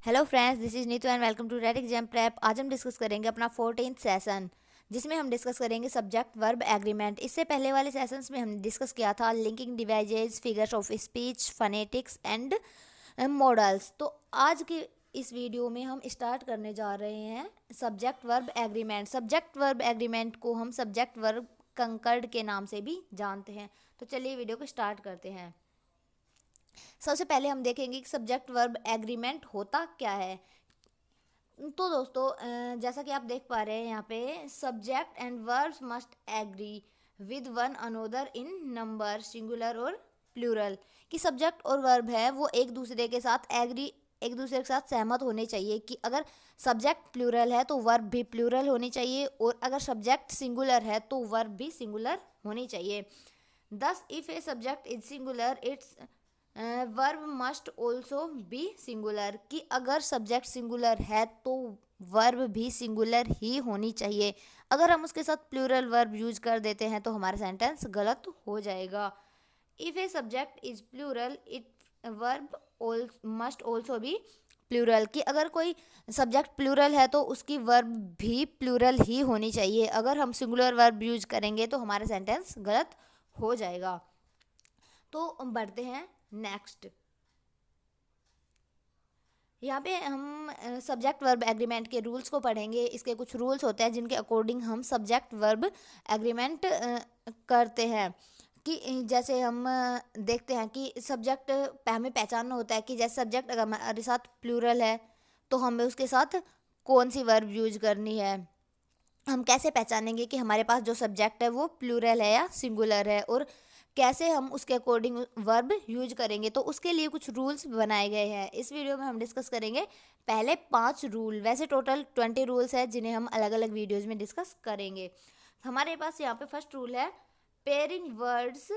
Hello friends, this is Neetu and welcome to red exam prep. आज हम discuss करेंगे अपना 14th सेशन, जिसमें हम डिस्कस करेंगे सब्जेक्ट वर्ब एग्रीमेंट। इससे पहले वाले सेशंस में हमने डिस्कस किया था linking devices, figures of speech, fanatics and models. तो आज के इस वीडियो में हम स्टार्ट करने जा रहे हैं subject verb agreement. Subject verb agreement को हम सब्जेक्ट वर्ब कंकर्ड के नाम से भी जानते हैं। तो चलिए वीडियो को स्टार्ट करते हैं। सबसे पहले हम देखेंगे कि सब्जेक्ट वर्ब एग्रीमेंट होता क्या है। तो दोस्तों, जैसा कि आप देख पा रहे हैं यहाँ पे subject and verbs must agree with one another in number, singular और प्लूरल। कि सब्जेक्ट और वर्ब है वो एक दूसरे के साथ एग्री, एक दूसरे के साथ सहमत होने चाहिए। कि अगर सब्जेक्ट प्लूरल है तो वर्ब भी प्लूरल होनी चाहिए, और अगर सब्जेक्ट सिंगुलर है तो वर्ब भी सिंगुलर होनी चाहिए। Thus, if a subject is singular, its verb must also be singular। कि अगर सब्जेक्ट सिंगुलर है तो वर्ब भी सिंगुलर ही होनी चाहिए। अगर हम उसके साथ प्लूरल वर्ब यूज कर देते हैं तो हमारा सेंटेंस गलत हो जाएगा। If a subject is plural, it verb must also be plural. कि अगर कोई सब्जेक्ट प्लूरल है तो उसकी वर्ब भी प्लूरल ही होनी चाहिए। अगर हम सिंगुलर वर्ब यूज करेंगे तो हमारा सेंटेंस गलत हो जाएगा। तो बढ़ते हैं नेक्स्ट। यहाँ पे हम सब्जेक्ट वर्ब एग्रीमेंट के रूल्स को पढ़ेंगे। इसके कुछ रूल्स होते हैं जिनके अकॉर्डिंग हम सब्जेक्ट वर्ब एग्रीमेंट करते हैं। कि जैसे हम देखते हैं कि सब्जेक्ट हमें पहचानना होता है कि जैसे सब्जेक्ट अगर हमारे साथ प्लूरल है तो हमें उसके साथ कौन सी वर्ब यूज करनी है। हम कैसे पहचानेंगे कि हमारे पास जो सब्जेक्ट है वो प्लूरल है या सिंगुलर है, और कैसे हम उसके अकॉर्डिंग वर्ब यूज करेंगे। तो उसके लिए कुछ रूल्स बनाए गए हैं। इस वीडियो में हम डिस्कस करेंगे पहले 5 रूल। वैसे टोटल 20 रूल्स है जिन्हें हम अलग अलग वीडियोज़ में डिस्कस करेंगे। हमारे पास यहाँ पे फर्स्ट रूल है पेयरिंग वर्ड्स।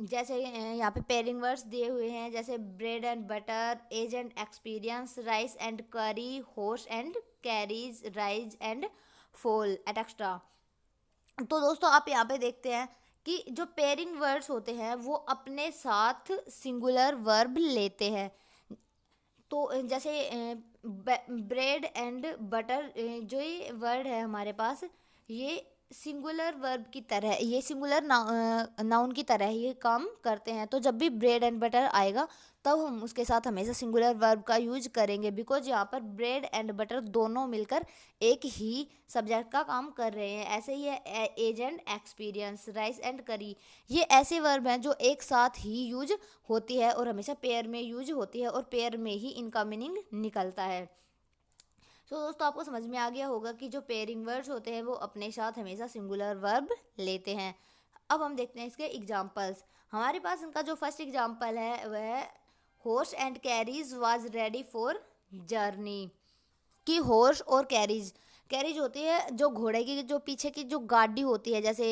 जैसे यहाँ पे पेयरिंग वर्ड्स दिए हुए हैं, जैसे bread and butter, age and experience, rice and curry, horse and carriage, rise and fall etcetera. तो दोस्तों आप यहाँ पे देखते हैं कि जो पेयरिंग वर्ड्स होते हैं वो अपने साथ सिंगुलर वर्ब लेते हैं। तो जैसे ब्रेड एंड बटर, जो ये वर्ड है हमारे पास, ये सिंगुलर वर्ब की तरह, ये सिंगुलर नाउन की तरह ही काम करते हैं। तो जब भी ब्रेड एंड बटर आएगा तब हम उसके साथ हमेशा सिंगुलर वर्ब का यूज करेंगे, बिकॉज यहाँ पर ब्रेड एंड बटर दोनों मिलकर एक ही सब्जेक्ट का काम कर रहे हैं। ऐसे ही है age and experience, rice and curry, ये ऐसे वर्ब हैं जो एक साथ ही यूज होती है और हमेशा पेयर में यूज होती है, और पेयर में ही इनका मीनिंग निकलता है। तो दोस्तों आपको समझ में आ गया होगा कि जो पेयरिंग वर्ड्स होते हैं वो अपने साथ हमेशा सिंगुलर वर्ब लेते हैं। अब हम देखते हैं इसके एग्जाम्पल्स। हमारे पास इनका जो फर्स्ट एग्जाम्पल है वह है horse and carries was ready for journey. कि हॉर्स और कैरीज, कैरीज होती है जो घोड़े की जो पीछे की जो गाड़ी होती है। जैसे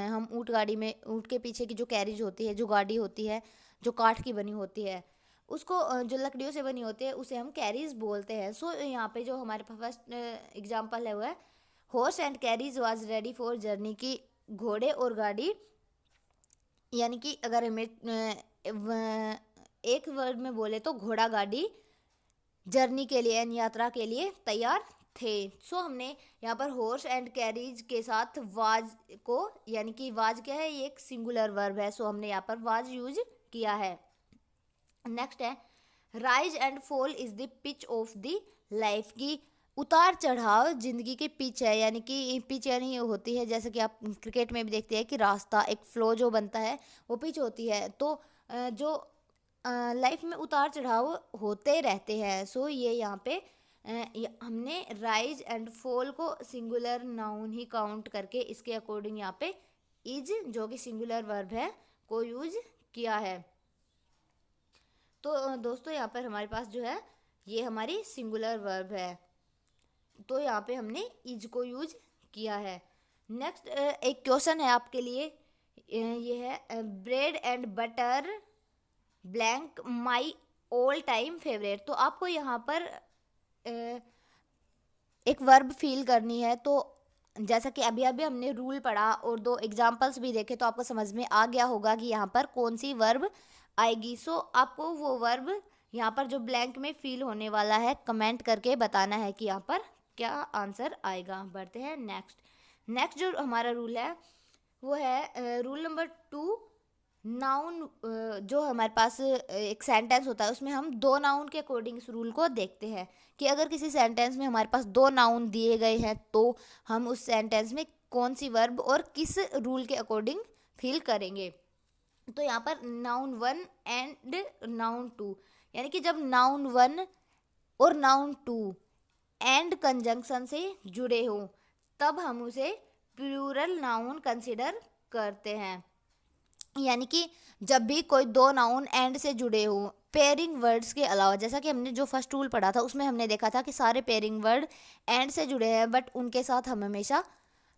हम ऊँट गाड़ी में, ऊँट के पीछे की जो कैरीज होती है, जो गाड़ी होती है जो काठ की बनी होती है, उसको जो लकड़ियों से बनी होती है उसे हम कैरीज बोलते हैं। सो यहाँ पे जो हमारे पास फर्स्ट एग्जाम्पल है वो है horse and carries was ready for journey. की घोड़े और गाड़ी, यानी कि अगर हमें एक वर्ड में बोले तो घोड़ा गाड़ी जर्नी के लिए यानी यात्रा के लिए तैयार थे। सो हमने यहाँ पर हॉर्स एंड कैरीज के साथ वाज को, यानी कि वाज क्या है, ये एक सिंगुलर वर्ब है, सो हमने यहाँ पर वाज यूज किया है। नेक्स्ट है rise and fall is the pitch of the life. की उतार चढ़ाव जिंदगी की पिच है, यानी कि पिच यानी होती है, जैसे कि आप क्रिकेट में भी देखते हैं कि रास्ता, एक फ्लो जो बनता है वो पिच होती है। तो जो लाइफ में उतार चढ़ाव होते रहते हैं। सो ये यहाँ पे हमने राइज एंड फॉल को सिंगुलर नाउन ही काउंट करके इसके अकॉर्डिंग यहाँ पे इज, जो कि सिंगुलर वर्ब है, को यूज किया है। तो दोस्तों यहाँ पर हमारे पास जो है ये हमारी सिंगुलर वर्ब है, तो यहाँ पे हमने इज को यूज किया है। नेक्स्ट एक क्वेश्चन है आपके लिए, ये है bread and butter blank my all time favourite. तो आपको यहाँ पर एक वर्ब फील करनी है। तो जैसा कि अभी अभी हमने रूल पढ़ा और 2 एग्जाम्पल्स भी देखे, तो आपको समझ में आ गया होगा कि यहाँ पर कौन सी वर्ब आएगी। सो आपको वो वर्ब यहाँ पर जो ब्लैंक में फिल होने वाला है कमेंट करके बताना है कि यहाँ पर क्या आंसर आएगा। बढ़ते हैं नेक्स्ट जो हमारा रूल है वो है रूल नंबर 2। नाउन जो हमारे पास एक सेंटेंस होता है उसमें हम दो नाउन के अकॉर्डिंग इस रूल को देखते हैं कि अगर किसी सेंटेंस में हमारे पास दो नाउन दिए गए हैं तो हम उस सेंटेंस में कौन सी वर्ब और किस रूल के अकॉर्डिंग फिल करेंगे। तो यहाँ पर नाउन 1 एंड नाउन 2, यानी कि जब नाउन 1 और नाउन 2 एंड कंजंक्शन से जुड़े हो तब हम उसे प्लूरल नाउन कंसिडर करते हैं। यानी कि जब भी कोई दो नाउन एंड से जुड़े हो पेयरिंग वर्ड्स के अलावा, जैसा कि हमने जो फर्स्ट रूल पढ़ा था उसमें हमने देखा था कि सारे पेयरिंग वर्ड एंड से जुड़े हैं बट उनके साथ हम हमेशा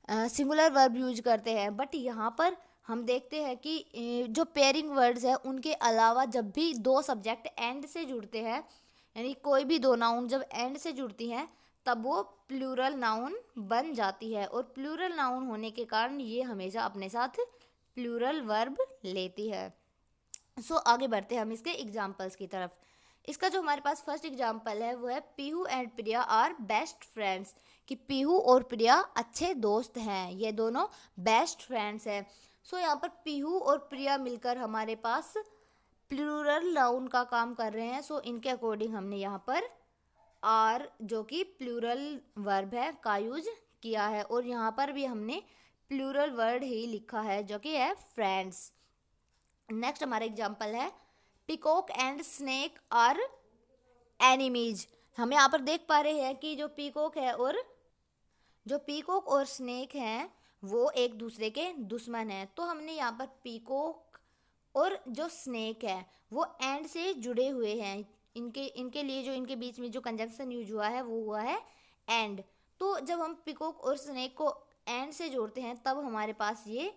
सिंगुलर वर्ब यूज करते हैं। बट यहाँ पर हम देखते हैं कि जो पेयरिंग वर्ड्स है उनके अलावा जब भी दो सब्जेक्ट एंड से जुड़ते हैं, यानी कोई भी दो नाउन जब एंड से जुड़ती हैं तब वो प्लूरल नाउन बन जाती है और प्लूरल नाउन होने के कारण ये हमेशा अपने साथ प्लूरल वर्ब लेती है। सो आगे बढ़ते हैं हम इसके एग्जाम्पल्स की तरफ। इसका जो हमारे पास फर्स्ट एग्जाम्पल है वो है Pihu and Priya are best friends, कि पीहू और प्रिया अच्छे दोस्त हैं, ये दोनों बेस्ट फ्रेंड्स हैं। सो यहाँ पर पीहू और प्रिया मिलकर हमारे पास प्लूरल नाउन का काम कर रहे हैं। सो इनके अकॉर्डिंग हमने यहाँ पर आर जो कि प्लूरल वर्ब है का यूज किया है और यहाँ पर भी हमने प्लूरल वर्ड ही लिखा है जो कि है फ्रेंड्स। नेक्स्ट हमारा एग्जाम्पल है peacock and snake are enemies. हम यहाँ पर देख पा रहे हैं कि जो पीकॉक और स्नेक हैं वो एक दूसरे के दुश्मन हैं। तो हमने यहाँ पर पीकॉक और जो स्नेक है वो एंड से जुड़े हुए हैं, इनके लिए जो इनके बीच में जो कंजंक्शन यूज हुआ है वो हुआ है एंड। तो जब हम पिकॉक और स्नेक को एंड से जोड़ते हैं तब हमारे पास ये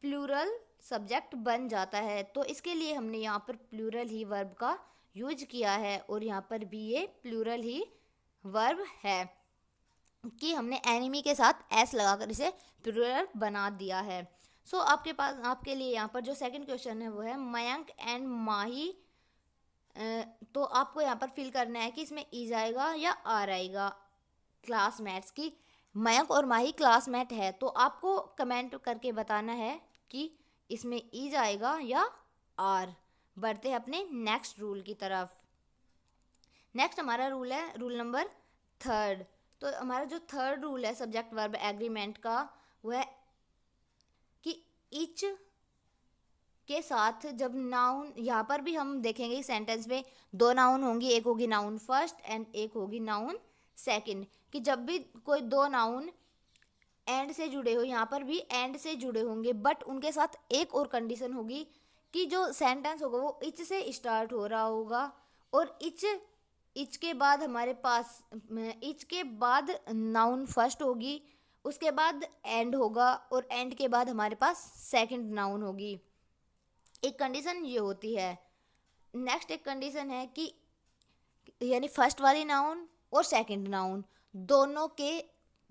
प्लूरल सब्जेक्ट बन जाता है। तो इसके लिए हमने यहाँ पर प्लूरल ही वर्ब का यूज किया है और यहाँ पर भी ये प्लूरल ही वर्ब है कि हमने एनिमी के साथ एस लगाकर इसे प्लूरल बना दिया है। सो आपके लिए यहाँ पर जो सेकंड क्वेश्चन है वो है मयंक एंड माही। तो आपको यहाँ पर फिल करना है कि इसमें ई जाएगा या आर आएगा। क्लासमेट्स की मयंक और माही क्लासमेट है तो आपको कमेंट करके बताना है कि इसमें ई जाएगा या आर। बढ़ते हैं अपने नेक्स्ट रूल की तरफ। नेक्स्ट हमारा रूल है रूल नंबर 3। तो हमारा जो थर्ड रूल है सब्जेक्ट वर्ब एग्रीमेंट का वो है कि इच के साथ जब नाउन, यहाँ पर भी हम देखेंगे सेंटेंस में दो नाउन होंगी, एक होगी नाउन फर्स्ट एंड एक होगी नाउन सेकंड, कि जब भी कोई दो नाउन एंड से जुड़े हो यहाँ पर भी एंड से जुड़े होंगे बट उनके साथ एक और कंडीशन होगी कि जो सेंटेंस होगा वो इच से स्टार्ट हो रहा होगा और इच के बाद हमारे पास इच के बाद नाउन फर्स्ट होगी, उसके बाद एंड होगा और एंड के बाद हमारे पास सेकंड नाउन होगी। एक कंडीशन ये होती है। नेक्स्ट एक कंडीशन है कि यानी फर्स्ट वाली नाउन और सेकंड नाउन दोनों के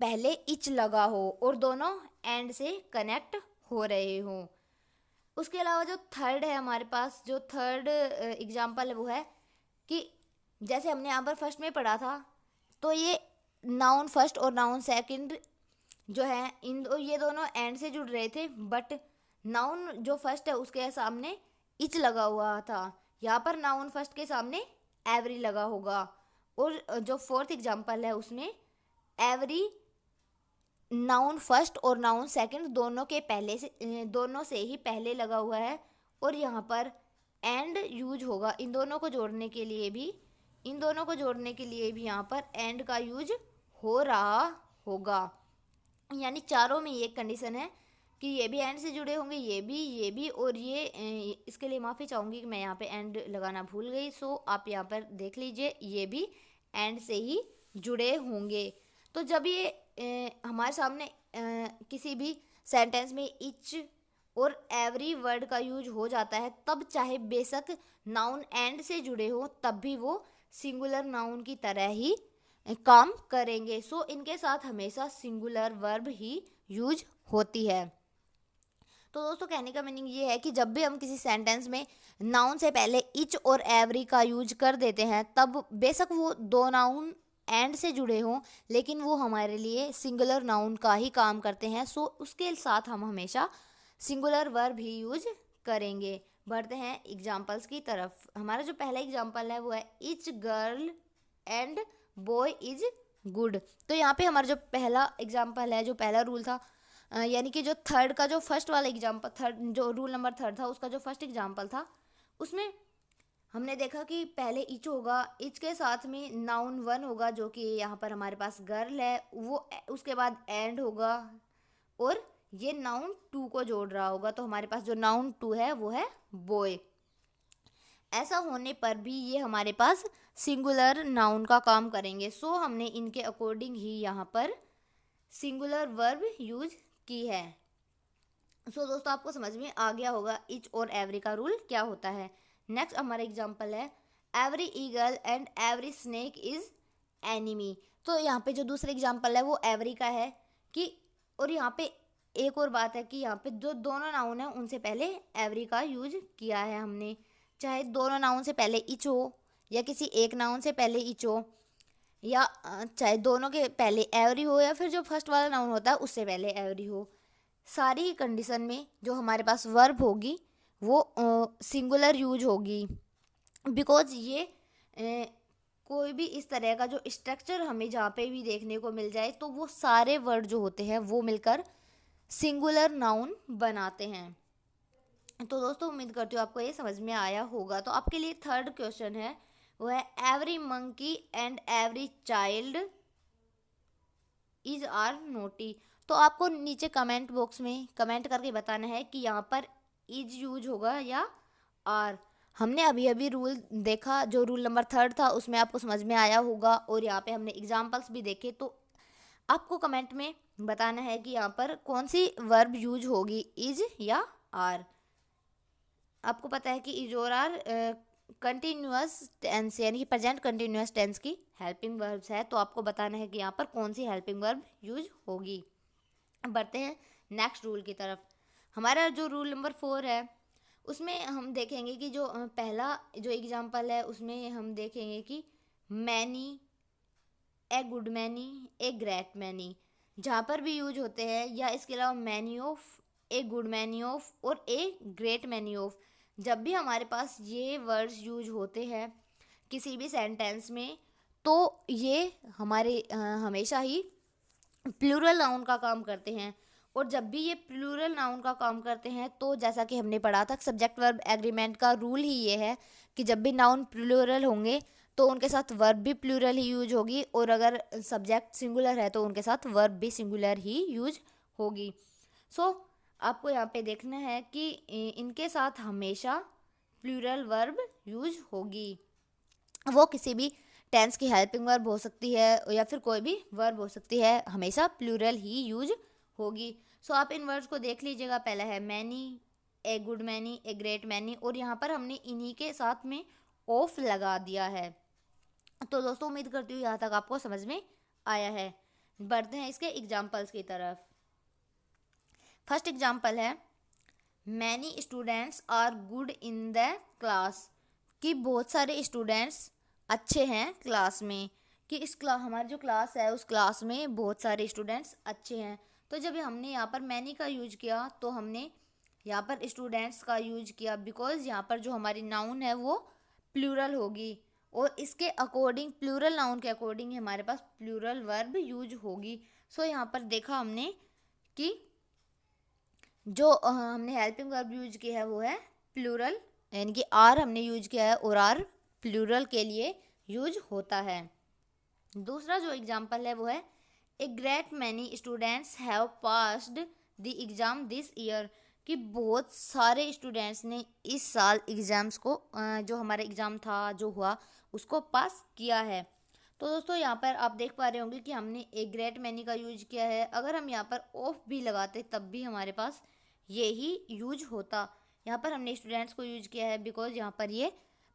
पहले इच लगा हो और दोनों एंड से कनेक्ट हो रहे हो। उसके अलावा जो थर्ड है हमारे पास, जो थर्ड एग्जाम्पल है वो है कि जैसे हमने यहाँ पर फर्स्ट में पढ़ा था तो ये नाउन फर्स्ट और नाउन सेकंड जो है ये दोनों एंड से जुड़ रहे थे बट नाउन जो फर्स्ट है उसके सामने इच लगा हुआ था, यहाँ पर नाउन फर्स्ट के सामने एवरी लगा होगा। और जो फोर्थ एग्जाम्पल है उसमें एवरी नाउन फर्स्ट और नाउन सेकंड दोनों से ही पहले लगा हुआ है और यहाँ पर एंड यूज होगा। इन दोनों को जोड़ने के लिए भी यहाँ पर एंड का यूज हो रहा होगा। यानी चारों में ये कंडीशन है कि ये भी एंड से जुड़े होंगे, ये भी और ये इसके लिए माफ़ी चाहूँगी कि मैं यहाँ पे एंड लगाना भूल गई। सो आप यहाँ पर देख लीजिए ये भी एंड से ही जुड़े होंगे। तो जब ये हमारे सामने किसी भी सेंटेंस में इच और एवरी वर्ड का यूज हो जाता है तब चाहे बेशक नाउन एंड से जुड़े हो तब भी वो सिंगुलर नाउन की तरह ही काम करेंगे। सो इनके साथ हमेशा सिंगुलर वर्ब ही यूज होती है। तो दोस्तों कहने का मीनिंग ये है कि जब भी हम किसी सेंटेंस में नाउन से पहले इच और एवरी का यूज कर देते हैं, तब बेशक वो दो नाउन एंड से जुड़े हों, लेकिन वो हमारे लिए सिंगुलर नाउन का ही काम करते हैं। सो उसके साथ हम हमेशा सिंगुलर वर्ब ही यूज करेंगे। बढ़ते हैं एग्जाम्पल्स की तरफ। हमारा जो पहला एग्जाम्पल है वो है etch girl and boy is good. तो यहाँ पे हमारा जो पहला एग्जाम्पल है, जो पहला रूल था, यानी कि जो थर्ड का जो फर्स्ट वाला एग्जाम्पल, थर्ड जो रूल नंबर थर्ड था, उसका जो फर्स्ट एग्जाम्पल था, उसमें हमने देखा कि पहले इच होगा, इच के साथ में नाउन वन होगा जो कि यहाँ पर हमारे पास गर्ल है, वो उसके बाद एंड होगा और ये नाउन टू को जोड़ रहा होगा। तो हमारे पास जो नाउन टू है वो है बॉय। ऐसा होने पर भी ये हमारे पास सिंगुलर नाउन का काम करेंगे। सो हमने इनके अकॉर्डिंग ही यहाँ पर सिंगुलर वर्ब यूज की है। सो दोस्तों आपको समझ में आ गया होगा इच और एवरी का रूल क्या होता है। नेक्स्ट हमारा एग्जांपल है every eagle and every snake is enemy. तो यहाँ पे जो दूसरा एग्जांपल है वो एवरी का है कि, और यहाँ पे एक और बात है कि यहाँ पे जो दोनों नाउन है उनसे पहले एवरी का यूज किया है हमने। चाहे दोनों नाउन से पहले इच हो या किसी एक नाउन से पहले इच हो, या चाहे दोनों के पहले एवरी हो या फिर जो फर्स्ट वाला नाउन होता है उससे पहले एवरी हो, सारी ही कंडीशन में जो हमारे पास वर्ब होगी वो सिंगुलर यूज होगी। बिकॉज ये कोई भी इस तरह का जो स्ट्रक्चर हमें जहाँ पे भी देखने को मिल जाए तो वो सारे वर्ड जो होते हैं वो मिलकर सिंगुलर नाउन बनाते हैं। तो दोस्तों उम्मीद करती हूँ आपको ये समझ में आया होगा। तो आपके लिए थर्ड क्वेश्चन है वो है every monkey and every child is are naughty. तो आपको नीचे कमेंट बॉक्स में कमेंट करके बताना है कि यहाँ पर इज यूज होगा या आर। हमने अभी अभी रूल देखा, जो रूल नंबर थर्ड था उसमें आपको समझ में आया होगा, और यहाँ पे हमने एग्जाम्पल्स भी देखे। तो आपको कमेंट में बताना है कि यहाँ पर कौन सी वर्ब यूज होगी, इज या आर। आपको पता है कि इज और आर कंटिन्यूअस टेंस यानी कि प्रेजेंट कंटिन्यूअस टेंस की हेल्पिंग वर्ब्स है। तो आपको बताना है कि यहाँ पर कौन सी हेल्पिंग वर्ब यूज होगी। बढ़ते हैं नेक्स्ट रूल की तरफ। हमारा जो रूल नंबर 4 है उसमें हम देखेंगे कि जो पहला जो एग्जांपल है उसमें हम देखेंगे कि many, a good many, a great many, जहाँ पर भी यूज होते हैं, या इसके अलावा many of, a good many of और ए ग्रेट मैनी ऑफ, जब भी हमारे पास ये वर्ड्स यूज होते हैं किसी भी सेंटेंस में तो ये हमारे हमेशा ही प्लूरल नाउन का काम करते हैं। और जब भी ये प्लूरल नाउन का काम करते हैं तो जैसा कि हमने पढ़ा था सब्जेक्ट वर्ब एग्रीमेंट का रूल ही ये है कि जब भी नाउन प्लूरल होंगे तो उनके साथ वर्ब भी प्लूरल ही यूज होगी, और अगर सब्जेक्ट सिंगुलर है तो उनके साथ वर्ब भी सिंगुलर ही यूज होगी। सो आपको यहाँ पे देखना है कि इनके साथ हमेशा प्लूरल वर्ब यूज होगी। वो किसी भी टेंस की हेल्पिंग वर्ब हो सकती है या फिर कोई भी वर्ब हो सकती है, हमेशा प्लूरल ही यूज होगी। सो आप इन वर्ड्स को देख लीजिएगा। पहला है many, a good many, a great many, और यहाँ पर हमने इन्हीं के साथ में ऑफ लगा दिया है। तो दोस्तों उम्मीद करती हूँ यहाँ तक आपको समझ में आया है। बढ़ते हैं इसके एग्जाम्पल्स की तरफ। फर्स्ट एग्जाम्पल है many students are good in the class, कि बहुत सारे स्टूडेंट्स अच्छे हैं क्लास में, कि इस क्लास हमारी जो क्लास है उस क्लास में बहुत सारे स्टूडेंट्स अच्छे हैं। तो जब हमने यहाँ पर मैनी का यूज किया तो हमने यहाँ पर स्टूडेंट्स का यूज किया, बिकॉज यहाँ पर जो हमारी नाउन है वो प्लूरल होगी, और इसके अकॉर्डिंग प्लूरल नाउन के अकॉर्डिंग हमारे पास प्लूरल वर्ब यूज होगी। सो यहाँ पर देखा हमने कि जो हमने हेल्पिंग वर्ब यूज किया है वो है प्लूरल, यानी कि आर हमने यूज किया है और आर प्लूरल के लिए यूज होता है। दूसरा जो एग्जांपल है वो है ए great many students have passed the exam this year, कि बहुत सारे स्टूडेंट्स ने इस साल एग्ज़ाम्स को जो हमारा एग्ज़ाम था जो हुआ उसको पास किया है। तो दोस्तों यहाँ पर आप देख पा रहे होंगे कि हमने ए ग्रेट मैनी का यूज किया है। अगर हम यहाँ पर ऑफ भी लगाते तब भी हमारे पास ये ही यूज होता। यहाँ पर हमने स्टूडेंट्स को यूज किया है बिकॉज यहाँ पर ये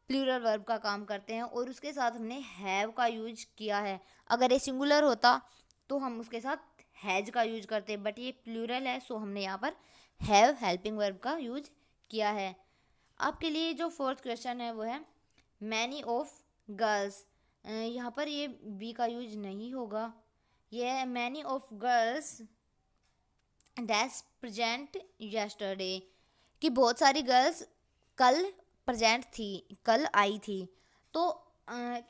प्लूरल वर्ब का काम करते हैं, और उसके साथ हमने हैव का यूज किया है। अगर ये सिंगुलर होता तो हम उसके साथ हैज का यूज करते, बट ये प्लूरल है सो हमने यहाँ पर हैव हेल्पिंग वर्ब का यूज किया है। आपके लिए जो फोर्थ क्वेश्चन है वो है मैनी ऑफ गर्ल्स। यहाँ पर ये बी का यूज नहीं होगा, ये है many of girls dash present yesterday, कि बहुत सारी गर्ल्स कल प्रेजेंट थी, कल आई थी। तो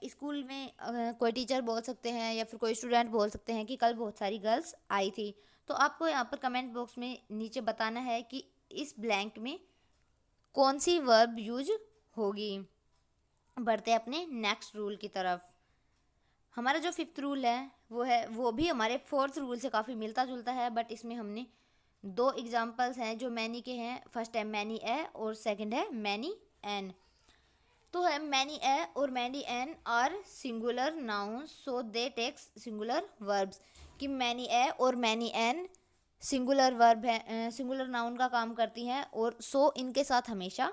स्कूल में कोई टीचर बोल सकते हैं या फिर कोई स्टूडेंट बोल सकते हैं कि कल बहुत सारी गर्ल्स आई थी। तो आपको यहाँ पर कमेंट बॉक्स में नीचे बताना है कि इस ब्लैंक में कौन सी वर्ब यूज होगी। बढ़ते हैं अपने नेक्स्ट रूल की तरफ। हमारा जो फिफ्थ रूल है वो भी हमारे फोर्थ रूल से काफ़ी मिलता जुलता है, बट इसमें हमने दो एग्जाम्पल्स हैं जो मैनी के हैं। फर्स्ट है मैनी ए और सेकंड है मैनी एन। तो है मैनी ए और many an are singular noun so they takes singular verbs, कि मैनी ए और मैनी एन सिंगुलर वर्ब है, सिंगुलर नाउन का काम करती हैं और सो इनके साथ हमेशा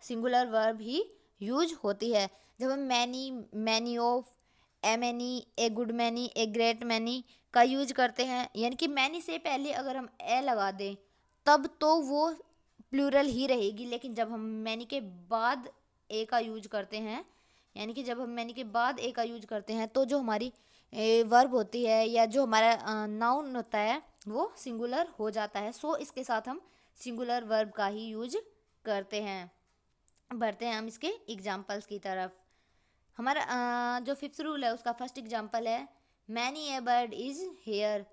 सिंगुलर वर्ब ही यूज होती है। जब हम many, many of, A many, a good many, a great many का यूज करते हैं, यानी कि मैनी से पहले अगर हम ए लगा दें तब तो वो प्लूरल ही रहेगी, लेकिन जब हम मैनी के बाद ए का यूज करते हैं, यानी कि जब हम मैनी के बाद ए का यूज करते हैं तो जो हमारी वर्ब होती है या जो हमारा नाउन होता है वो सिंगुलर हो जाता है। सो इसके साथ हम सिंगुलर वर्ब का ही यूज करते हैं। बढ़ते हैं हम इसके एग्जाम्पल्स की तरफ। हमारा जो फिफ्थ रूल है उसका फर्स्ट एग्जाम्पल है many A bird is here,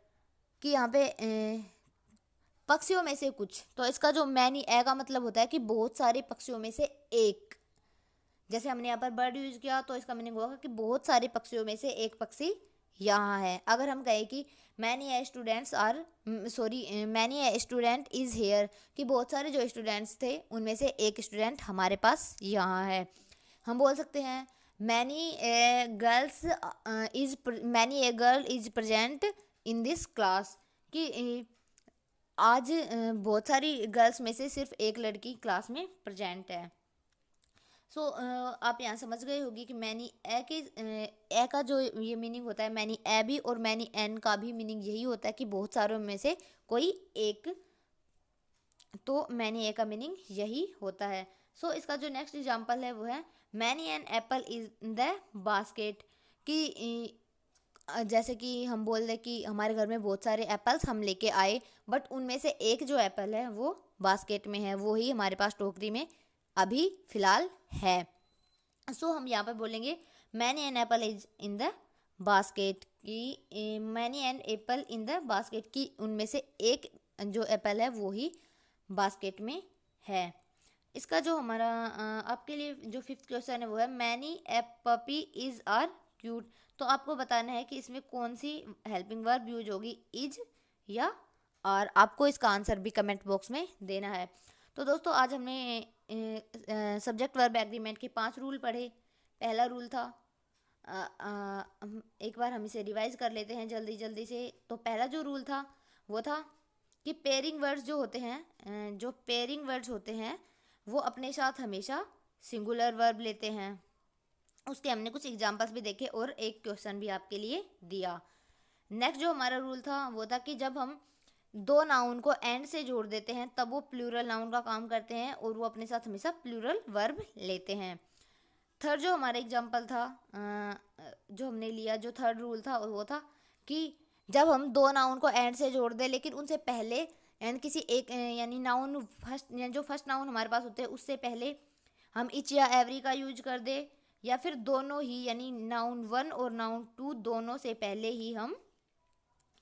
कि यहाँ पे पक्षियों में से कुछ। तो इसका जो मैनी ए का मतलब होता है कि बहुत सारे पक्षियों में से एक। जैसे हमने यहाँ पर बर्ड यूज किया तो इसका मीनिंग होगा कि बहुत सारे पक्षियों में से एक पक्षी यहाँ है। अगर हम कहें कि many a students are many a student is here, कि बहुत सारे जो स्टूडेंट्स थे उनमें से एक स्टूडेंट हमारे पास यहाँ है। हम बोल सकते हैं many a girl is present in this class, कि आज बहुत सारी गर्ल्स में से सिर्फ एक लड़की क्लास में प्रेजेंट है। सो आप यहाँ समझ गए होगी कि मैनी ए का जो ये मीनिंग होता है, मैनी ए भी और मैनी एन का भी मीनिंग यही होता है कि बहुत सारों में से कोई एक। तो मैनी ए का मीनिंग यही होता है। सो इसका जो नेक्स्ट एग्जांपल है वो है many an apple is the basket, कि जैसे कि हम बोल दें कि हमारे घर में बहुत सारे एप्पल्स हम लेके आए, बट उनमें से एक जो एप्पल है वो बास्केट में है, वो ही हमारे पास टोकरी में अभी फ़िलहाल है। सो हम यहाँ पर बोलेंगे many an apple is in the basket, की many an apple in the basket, की उनमें से एक जो एप्पल है वो ही बास्केट में है। इसका जो हमारा आपके लिए जो फिफ्थ क्वेश्चन है वो है many a puppy is are cute. तो आपको बताना है कि इसमें कौन सी हेल्पिंग वर्ब यूज होगी, इज या आर। आपको इसका आंसर भी कमेंट बॉक्स में देना है। तो दोस्तों आज हमने सब्जेक्ट वर्ब एग्रीमेंट के 5 रूल पढ़े। पहला रूल था एक बार हम इसे रिवाइज कर लेते हैं जल्दी जल्दी से। तो पहला जो रूल था वो था कि पेयरिंग वर्ड्स जो होते हैं, जो पेयरिंग वर्ड्स होते हैं वो अपने साथ हमेशा सिंगुलर वर्ब लेते हैं। उसके हमने कुछ एग्जांपल्स भी देखे और एक क्वेश्चन भी आपके लिए दिया। नेक्स्ट जो हमारा रूल था वो था कि जब हम दो नाउन को एंड से जोड़ देते हैं तब वो प्लूरल नाउन का काम करते हैं और वो अपने साथ हमेशा प्लूरल वर्ब लेते हैं। थर्ड जो हमारा एग्जांपल था, जो हमने लिया, जो थर्ड रूल था वो था कि जब हम दो नाउन को एंड से जोड़ दें लेकिन उनसे पहले एंड किसी एक यानी नाउन फर्स्ट, जो फर्स्ट नाउन हमारे पास होते हैं उससे पहले हम इच या एवरी का यूज कर दे, या फिर दोनों ही यानी नाउन 1 और नाउन 2 दोनों से पहले ही हम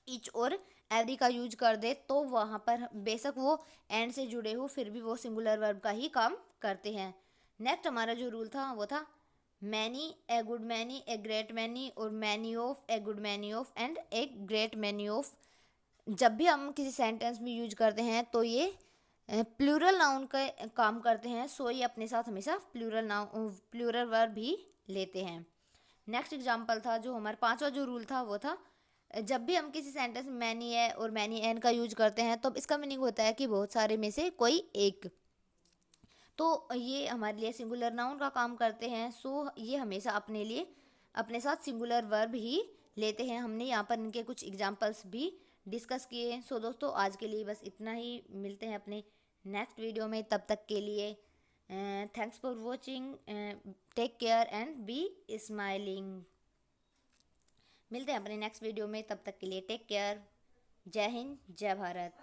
इच और एवरी का यूज कर दे, तो वहाँ पर बेशक वो एंड से जुड़े हो फिर भी वो सिंगुलर वर्ब का ही काम करते हैं। नेक्स्ट हमारा जो रूल था वो था many, a good many, a great many और many of, a good many of and a great many of. जब भी हम किसी सेंटेंस में यूज करते हैं तो ये प्लूरल नाउन का काम करते हैं, सो ये अपने साथ हमेशा प्लूरल वर्ब भी लेते हैं। नेक्स्ट एग्जांपल था जो हमारा पांचवा जो रूल था वो था जब भी हम किसी सेंटेंस में मैनी है और मैनी एन का यूज करते हैं तो इसका मीनिंग होता है कि बहुत सारे में से कोई एक। तो ये हमारे लिए सिंगुलर नाउन का काम करते हैं, सो ये हमेशा अपने लिए अपने साथ सिंगुलर वर्ब ही लेते हैं। हमने यहाँ पर इनके कुछ एग्जांपल्स भी डिस्कस किए। सो दोस्तों आज के लिए बस इतना ही, मिलते हैं अपने नेक्स्ट वीडियो में, तब तक के लिए thanks for watching, take care and be smiling. मिलते हैं अपने नेक्स्ट वीडियो में, तब तक के लिए टेक केयर। जय हिंद, जय भारत।